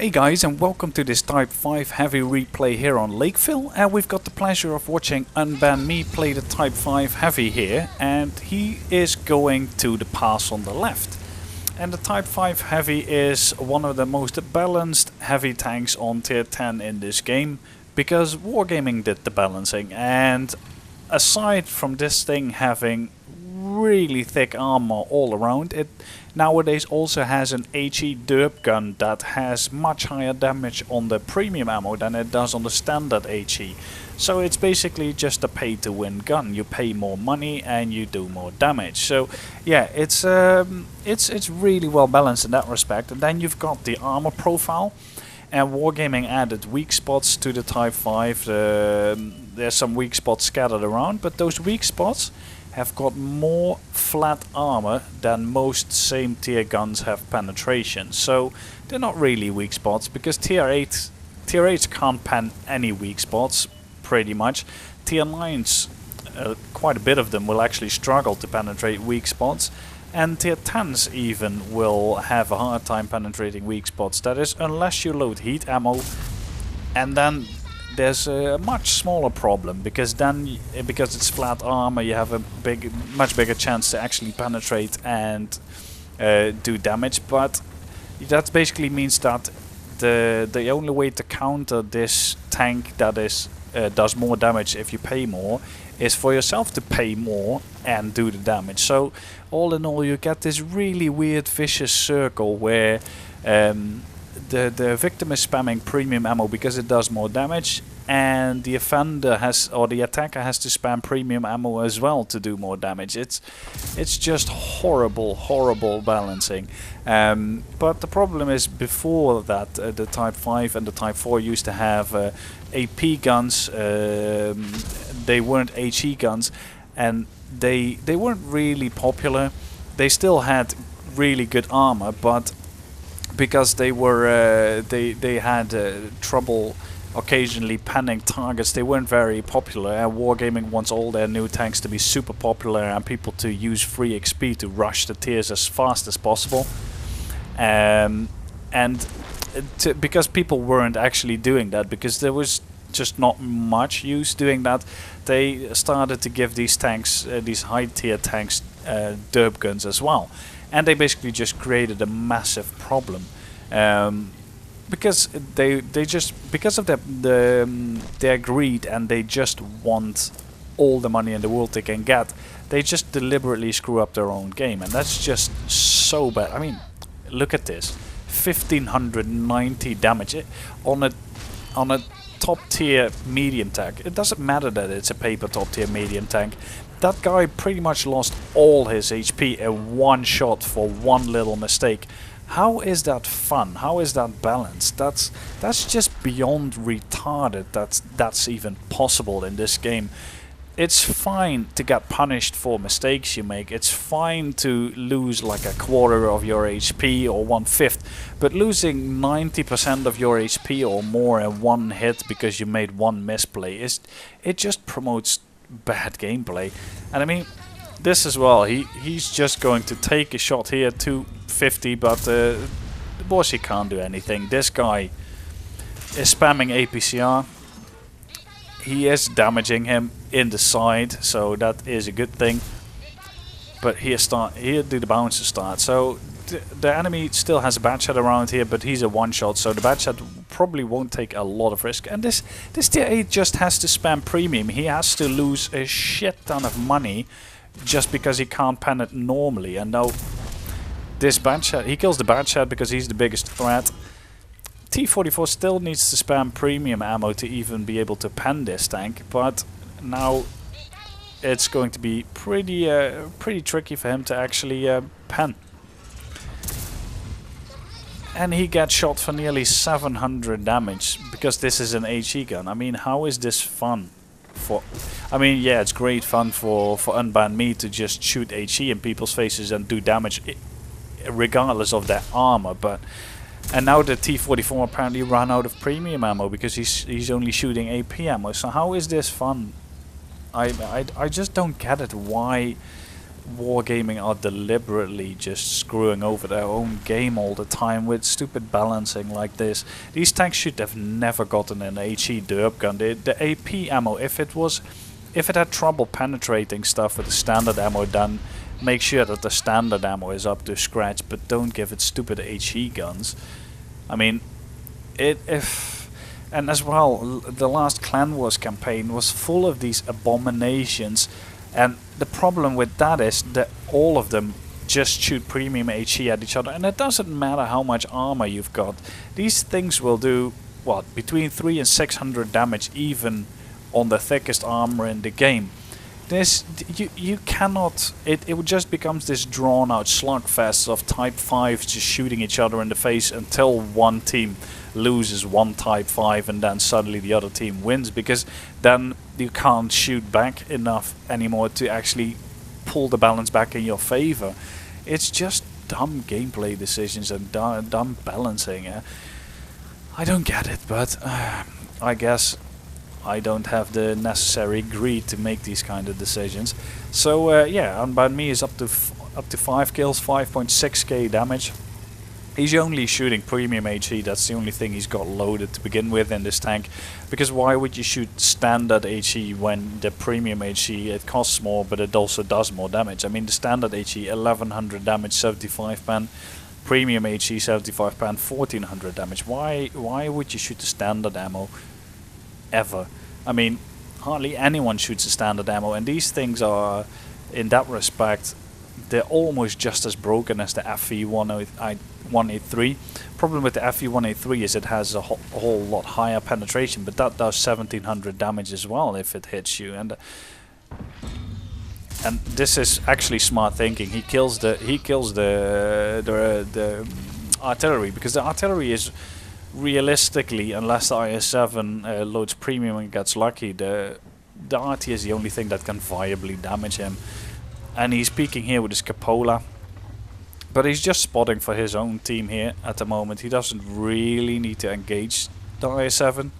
Hey guys, and welcome to this Type 5 heavy replay here on Lakeville, and we've got the pleasure of watching UnBannMee play the Type 5 heavy here, and he is going to the pass on the left. And the Type 5 heavy is one of the most balanced heavy tanks on tier 10 in this game, because Wargaming did the balancing, and aside from this thing having really thick armor all around, it nowadays also has an HE derp gun that has much higher damage on the premium ammo than it does on the standard HE. So it's basically just a pay to win gun. You pay more money and you do more damage. So yeah, it's really well balanced in that respect. And then you've got the armor profile. And Wargaming added weak spots to the Type 5. There's some weak spots scattered around, but those weak spots have got more flat armor than most same tier guns have penetration. So they're not really weak spots, because tier 8s can't pen any weak spots pretty much. Tier 9s, quite a bit of them will actually struggle to penetrate weak spots. And tier 10s even will have a hard time penetrating weak spots. That is, unless you load heat ammo, and then there's a much smaller problem, because because it's flat armor, you have a much bigger chance to actually penetrate and do damage. But that basically means that the only way to counter this tank that is does more damage if you pay more is for yourself to pay more and do the damage. So all in all, you get this really weird vicious circle where the victim is spamming premium ammo because it does more damage, and the offender the attacker has to spam premium ammo as well to do more damage. It's just horrible balancing. But the problem is, before that, the Type 5 and the Type 4 used to have AP guns. They weren't HE guns, and they weren't really popular. They still had really good armor, but because they were they had trouble occasionally penning targets, they weren't very popular. And Wargaming wants all their new tanks to be super popular and people to use free XP to rush the tiers as fast as possible. Because people weren't actually doing that, because there was just not much use doing that, they started to give these tanks, these high tier tanks, derp guns as well. And they basically just created a massive problem, because because of their greed, and they just want all the money in the world they can get. They just deliberately screw up their own game, and that's just so bad. I mean, look at this: 1590 damage on a top tier medium tank. It doesn't matter that it's a paper top tier medium tank. That guy pretty much lost all his HP in one shot for one little mistake. How is that fun? How is that balanced? That's just beyond retarded. That's even possible in this game. It's fine to get punished for mistakes you make. It's fine to lose like a quarter of your HP or 1/5, but losing 90% of your HP or more in one hit because you made one misplay it just promotes bad gameplay. And I mean, this as well, he's just going to take a shot here, 250, but the boss, he can't do anything. This guy is spamming APCR. He is damaging him in the side, so that is a good thing. But here do the bouncer start. So the enemy still has a bad shot around here, but he's a one-shot, so the bad shot probably won't take a lot of risk. And this tier 8 just has to spam premium. He has to lose a shit ton of money just because he can't pen it normally. And now this bad shot, he kills the bad shot because he's the biggest threat. T44 still needs to spam premium ammo to even be able to pen this tank, but now it's going to be pretty tricky for him to actually pen. And he gets shot for nearly 700 damage because this is an HE gun. I mean, how is this fun? I mean, yeah, it's great fun for UnBannMee to just shoot HE in people's faces and do damage regardless of their armor, and now the T44 apparently ran out of premium ammo because he's only shooting AP ammo. So how is this fun? I just don't get it. Why Wargaming are deliberately just screwing over their own game all the time with stupid balancing like this. These tanks should have never gotten an HE derp gun. The AP ammo, if it had trouble penetrating stuff with the standard ammo, then make sure that the standard ammo is up to scratch, but don't give it stupid HE guns. I mean, and as well, the last Clan Wars campaign was full of these abominations, and the problem with that is that all of them just shoot premium HE at each other, and it doesn't matter how much armor you've got. These things will do, what, between 300 and 600 damage even on the thickest armor in the game. You cannot, it just becomes this drawn out slugfest of Type 5s just shooting each other in the face until one team loses one Type 5 and then suddenly the other team wins, because then you can't shoot back enough anymore to actually pull the balance back in your favor. It's just dumb gameplay decisions and dumb balancing. I don't get it, but I guess I don't have the necessary greed to make these kind of decisions. So yeah, UnBannMee is up to 5 kills, 5.6k damage. He's only shooting premium HE, that's the only thing he's got loaded to begin with in this tank. Because why would you shoot standard HE when the premium HE, it costs more but it also does more damage? I mean, the standard HE 1100 damage, 75 pan. Premium HE 75 pan, 1400 damage. Why would you shoot the standard ammo ever? I mean, hardly anyone shoots the standard ammo, and these things are, in that respect, they're almost just as broken as the FE183. Problem with the FE183 is it has a whole lot higher penetration, but that does 1700 damage as well if it hits you. And this is actually smart thinking. He kills the artillery, because the artillery is realistically, unless the IS-7 loads premium and gets lucky, the RT is the only thing that can viably damage him. And he's peeking here with his Capola, but he's just spotting for his own team here at the moment. He doesn't really need to engage the IS-7.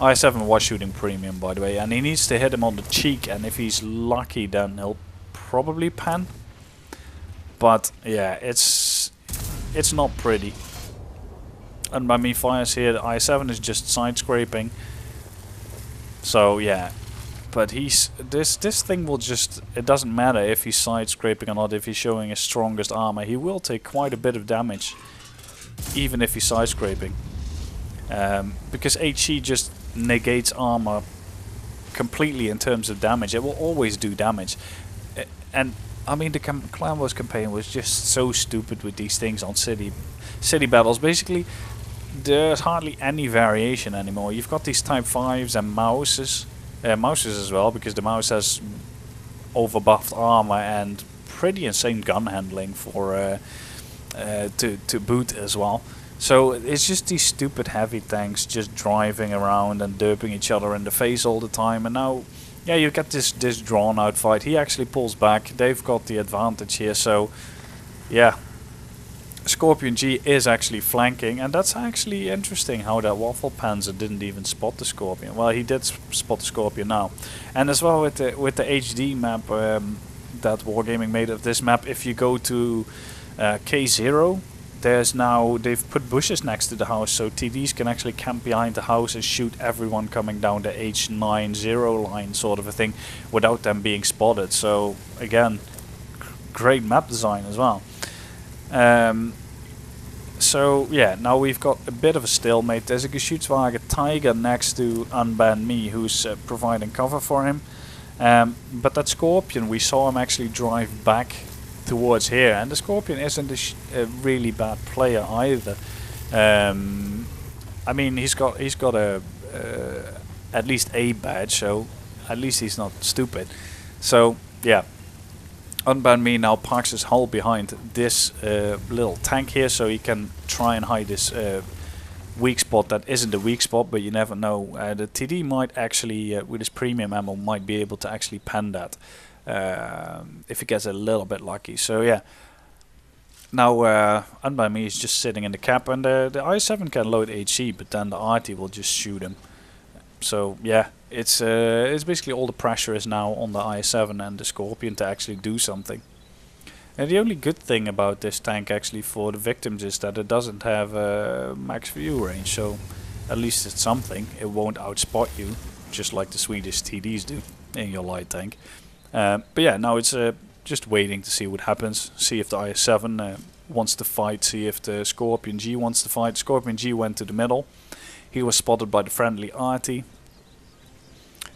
IS-7 was shooting premium, by the way, and he needs to hit him on the cheek, and if he's lucky then he'll probably pan. But yeah, it's not pretty. UnBannMee fires here, the I7 is just side scraping. So yeah, but this thing will just, it doesn't matter if he's side scraping or not, if he's showing his strongest armor, he will take quite a bit of damage, even if he's side scraping. Because HE just negates armor completely in terms of damage. It will always do damage. And I mean, the Clan Wars campaign was just so stupid with these things on city battles. Basically, there's hardly any variation anymore. You've got these Type 5s and mouses as well, because the mouse has overbuffed armor and pretty insane gun handling for to boot as well. So it's just these stupid heavy tanks just driving around and derping each other in the face all the time. And now, yeah, you get this drawn out fight. He actually pulls back. They've got the advantage here. So yeah, Scorpion G is actually flanking, and that's actually interesting how that Waffle Panzer didn't even spot the Scorpion. Well, he did spot the Scorpion now. And as well with the HD map that Wargaming made of this map, if you go to K0, they've put bushes next to the house, so TDs can actually camp behind the house and shoot everyone coming down the H90 line, sort of a thing, without them being spotted. So again, great map design as well. So yeah, now we've got a bit of a stalemate. There's a Geschützwagen Tiger next to UnBannMee, who's providing cover for him. But that Scorpion, we saw him actually drive back towards here, and the Scorpion isn't a really bad player either. I mean, he's got a at least a badge, so at least he's not stupid. So yeah, UnBannMee now parks his hull behind this little tank here, so he can try and hide this weak spot that isn't a weak spot, but you never know. The TD might actually, with his premium ammo, might be able to actually pen that if he gets a little bit lucky. So yeah, now UnBannMee is just sitting in the cap, and the I7 can load HE, but then the RT will just shoot him. So yeah, It's basically all the pressure is now on the i7 and the Scorpion to actually do something. And the only good thing about this tank actually for the victims is that it doesn't have max view range, so at least it's something. It won't outspot you, just like the Swedish TDs do in your light tank. But yeah, now it's just waiting to see what happens. See if the i7 wants to fight, see if the Scorpion G wants to fight. Scorpion G went to the middle. He was spotted by the friendly Arty.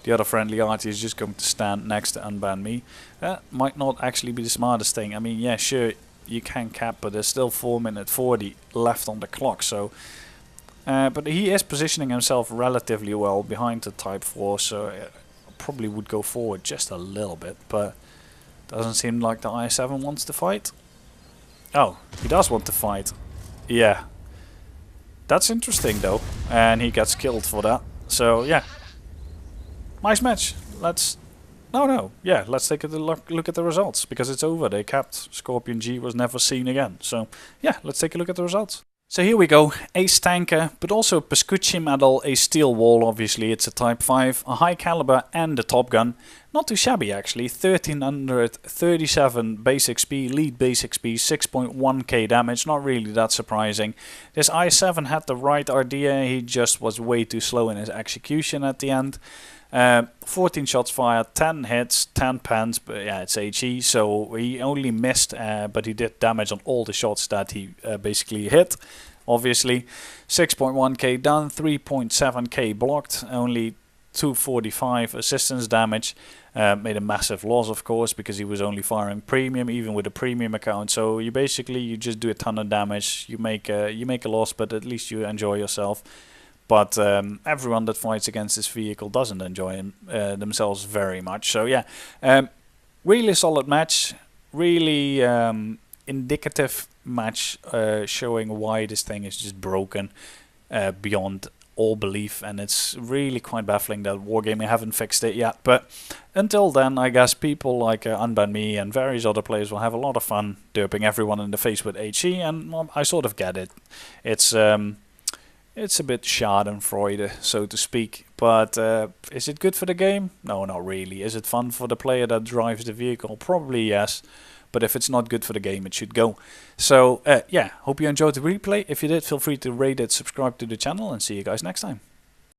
The other friendly Arty is just going to stand next to UnBannMee. That might not actually be the smartest thing. I mean, yeah, sure, you can cap, but there's still 4:40 left on the clock. So, but he is positioning himself relatively well behind the Type 4, so probably would go forward just a little bit. But doesn't seem like the i7 wants to fight. Oh, he does want to fight. Yeah. That's interesting though. And he gets killed for that. So, yeah. Nice match. Let's... No. Yeah, let's take a look at the results. Because it's over. They capped. Scorpion G was never seen again. So, yeah, let's take a look at the results. So here we go. Ace tanker, but also a Pescucci medal, a steel wall, obviously. It's a Type 5, a high caliber and a Top Gun. Not too shabby actually. 1337 base XP, lead base XP, 6.1k damage. Not really that surprising. This i7 had the right idea. He just was way too slow in his execution at the end. 14 shots fired, 10 hits, 10 pens, but yeah, it's HE, so he only missed, but he did damage on all the shots that he basically hit, obviously. 6.1k done, 3.7k blocked, only 245 assistance damage. Made a massive loss, of course, because he was only firing premium, even with a premium account. So you just do a ton of damage, you make a loss, but at least you enjoy yourself. But everyone that fights against this vehicle doesn't enjoy themselves very much. So yeah, really solid match, really indicative match, showing why this thing is just broken beyond all belief. And it's really quite baffling that Wargaming haven't fixed it yet. But until then, I guess people like UnBannMee and various other players will have a lot of fun derping everyone in the face with HE. And I sort of get it. It's a bit schadenfreude, so to speak, but is it good for the game? No, not really. Is it fun for the player that drives the vehicle? Probably yes, but if it's not good for the game, it should go. So yeah, hope you enjoyed the replay. If you did, feel free to rate it, subscribe to the channel, and see you guys next time.